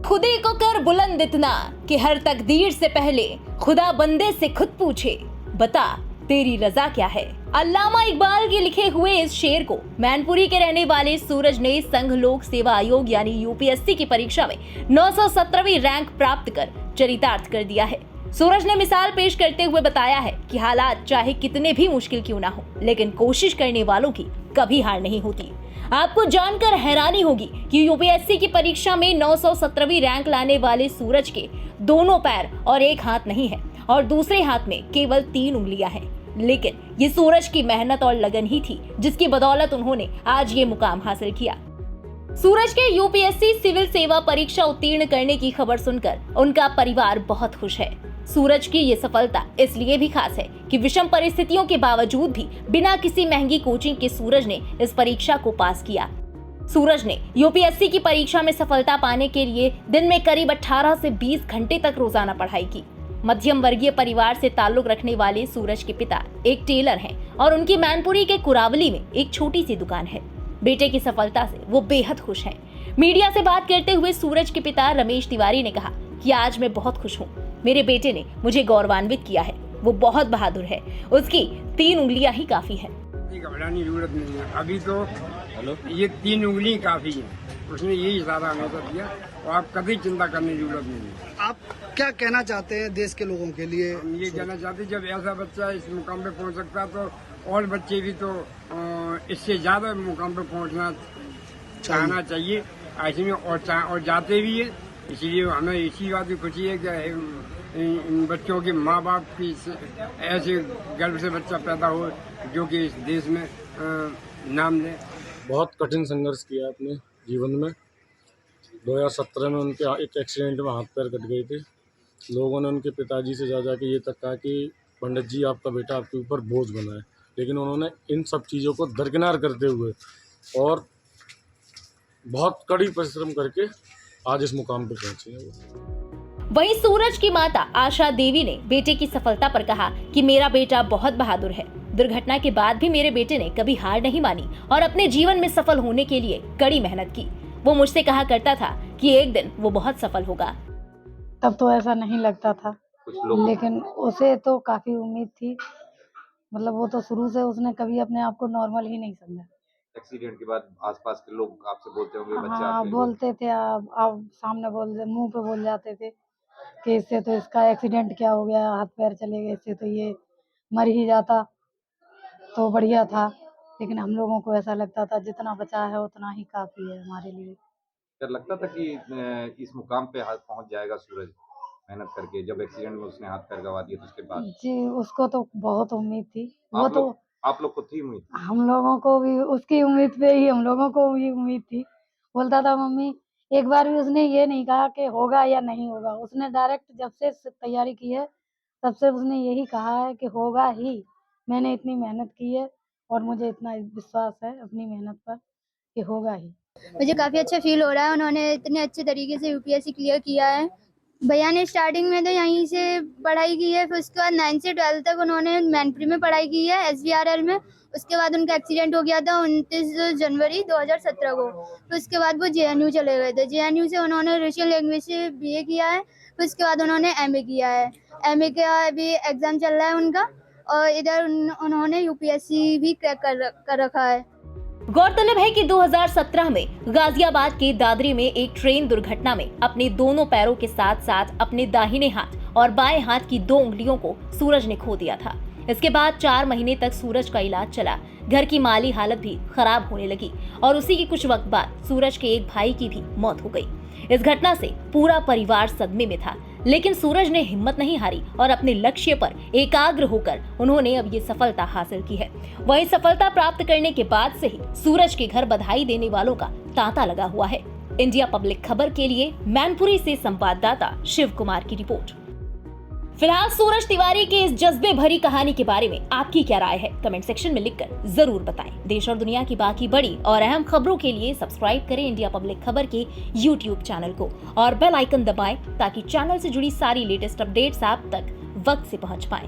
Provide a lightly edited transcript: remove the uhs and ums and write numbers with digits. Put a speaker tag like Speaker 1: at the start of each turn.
Speaker 1: खुदे को कर बुलंद इतना कि हर तकदीर से पहले खुदा बंदे से खुद पूछे, बता तेरी रजा क्या है। अल्लामा इकबाल के लिखे हुए इस शेर को मैनपुरी के रहने वाले सूरज ने संघ लोक सेवा आयोग यानी यूपीएससी की परीक्षा में 917वीं रैंक प्राप्त कर चरितार्थ कर दिया है। सूरज ने मिसाल पेश करते हुए बताया है कि हालात चाहे कितने भी मुश्किल क्यों ना हो, लेकिन कोशिश करने वालों की कभी हार नहीं होती। आपको जानकर हैरानी होगी कि यूपीएससी की परीक्षा में 917वीं रैंक लाने वाले सूरज के दोनों पैर और एक हाथ नहीं है और दूसरे हाथ में केवल 3 उंगलियां हैं। लेकिन ये सूरज की मेहनत और लगन ही थी जिसकी बदौलत उन्होंने आज ये मुकाम हासिल किया। सूरज के यूपीएससी सिविल सेवा परीक्षा उत्तीर्ण करने की खबर सुनकर उनका परिवार बहुत खुश है। सूरज की ये सफलता इसलिए भी खास है कि विषम परिस्थितियों के बावजूद भी बिना किसी महंगी कोचिंग के सूरज ने इस परीक्षा को पास किया। सूरज ने यूपीएससी की परीक्षा में सफलता पाने के लिए दिन में करीब 18 से 20 घंटे तक रोजाना पढ़ाई की। मध्यम वर्गीय परिवार से ताल्लुक रखने वाले सूरज के पिता एक टेलर हैं और उनकी मैनपुरी के कुरावली में एक छोटी सी दुकान है। बेटे की सफलता से वो बेहद खुश हैं। मीडिया से बात करते हुए सूरज के पिता रमेश तिवारी ने कहा कि आज मैं बहुत खुश हूँ। मेरे बेटे ने मुझे गौरवान्वित किया है। वो बहुत बहादुर है। उसकी 3 उंगलियां ही काफी है।
Speaker 2: घबराने की जरूरत नहीं है। अभी तो ये 3 उंगली काफी है। उसने यही इशारा हमेशा दिया और आप कभी चिंता करने की जरूरत नहीं है।
Speaker 3: आप क्या कहना चाहते हैं देश के लोगों के लिए?
Speaker 2: हम ये कहना चाहते हैं जब ऐसा बच्चा इस मुकाम पे पहुंच सकता है तो और बच्चे भी तो इससे ज्यादा मुकाम पे पहुंचना चाहना चाहिए। ऐसे में और जाते भी है। इसीलिए हमें इसी बात की खुशी है कि इन बच्चों के माँ बाप की ऐसे गर्व से बच्चा पैदा हो जो कि इस देश में नाम ले।
Speaker 4: बहुत कठिन संघर्ष किया अपने जीवन में। 2017 में उनके एक एक्सीडेंट में हाथ पैर कट गए थे। लोगों ने उनके पिताजी से जा के ये तक कहा कि पंडित जी आपका बेटा आपके ऊपर बोझ बना है, लेकिन उन्होंने इन सब चीज़ों को दरकिनार करते हुए और बहुत कड़ी परिश्रम करके आज इस मुकाम पर पहुंचे हैं।
Speaker 1: वहीं सूरज की माता आशा देवी ने बेटे की सफलता पर कहा कि मेरा बेटा बहुत बहादुर है। दुर्घटना के बाद भी मेरे बेटे ने कभी हार नहीं मानी और अपने जीवन में सफल होने के लिए कड़ी मेहनत की। वो मुझसे कहा करता था कि एक दिन वो बहुत सफल होगा।
Speaker 5: तब तो ऐसा नहीं लगता था, लेकिन उसे तो काफी उम्मीद थी। मतलब वो तो शुरू से उसने कभी अपने आप को नॉर्मल ही नहीं समझा।
Speaker 6: एक्सीडेंट के बाद आसपास के लोग आपसे बोलते होंगे बच्चा
Speaker 5: हाँ, बोलते थे। आप सामने मुंह पे बोल जाते थे कि इससे तो इसका एक्सीडेंट क्या हो गया, हाथ पैर चले गए, इससे तो ये मर ही जाता तो बढ़िया था। लेकिन हम लोगों को ऐसा लगता था जितना बचा है उतना ही काफी है हमारे लिए।
Speaker 6: डर लगता था कि इस मुकाम पे पहुंच जाएगा सूरज मेहनत करके। जब एक्सीडेंट में उसने हाथ पैर गंवा दिया तो उसके बाद
Speaker 5: जी, उसको तो बहुत उम्मीद थी। वो तो
Speaker 6: आप लोग को थी उम्मीद?
Speaker 5: हम लोगों को भी उसकी उम्मीद पे ही हम लोगों को भी उम्मीद थी। बोलता था मम्मी, एक बार भी उसने ये नहीं कहा कि होगा या नहीं होगा। उसने डायरेक्ट जब से तैयारी की है तब से उसने यही कहा है कि होगा ही। मैंने इतनी मेहनत की है और मुझे इतना विश्वास है अपनी मेहनत पर कि होगा ही।
Speaker 7: मुझे काफ़ी अच्छा फील हो रहा है। उन्होंने इतने अच्छे तरीके से यूपीएससी क्लियर किया है। भैया ने स्टार्टिंग में तो यहीं से पढ़ाई की है, फिर उसके बाद 9 से 12 तक उन्होंने मैनपुरी में पढ़ाई की है SVRL में। उसके बाद उनका एक्सीडेंट हो गया था 29 जनवरी 2017 को। फिर उसके बाद वो JNU चले गए थे। JNU से उन्होंने रशियन लैंग्वेज से BA किया है। फिर उसके बाद उन्होंने MA किया है। MA का अभी एग्ज़ाम चल रहा है उनका और इधर उन्होंने UPSC भी क्रैक कर रखा है।
Speaker 1: गौरतलब है कि 2017 में गाजियाबाद के दादरी में एक ट्रेन दुर्घटना में अपने दोनों पैरों के साथ साथ अपने दाहिने हाथ और बाएं हाथ की 2 उंगलियों को सूरज ने खो दिया था। इसके बाद 4 महीने तक सूरज का इलाज चला। घर की माली हालत भी खराब होने लगी और उसी के कुछ वक्त बाद सूरज के एक भाई की भी मौत हो गई। इस घटना से पूरा परिवार सदमे में था, लेकिन सूरज ने हिम्मत नहीं हारी और अपने लक्ष्य पर एकाग्र होकर उन्होंने अब ये सफलता हासिल की है। वही सफलता प्राप्त करने के बाद से ही सूरज के घर बधाई देने वालों का तांता लगा हुआ है। इंडिया पब्लिक खबर के लिए मैनपुरी से संवाददाता शिव कुमार की रिपोर्ट। फिलहाल सूरज तिवारी के इस जज्बे भरी कहानी के बारे में आपकी क्या राय है, कमेंट सेक्शन में लिखकर जरूर बताएं। देश और दुनिया की बाकी बड़ी और अहम खबरों के लिए सब्सक्राइब करें इंडिया पब्लिक खबर के YouTube चैनल को और बेल आइकन दबाएं ताकि चैनल से जुड़ी सारी लेटेस्ट अपडेट्स आप तक वक्त से पहुंच पाएं।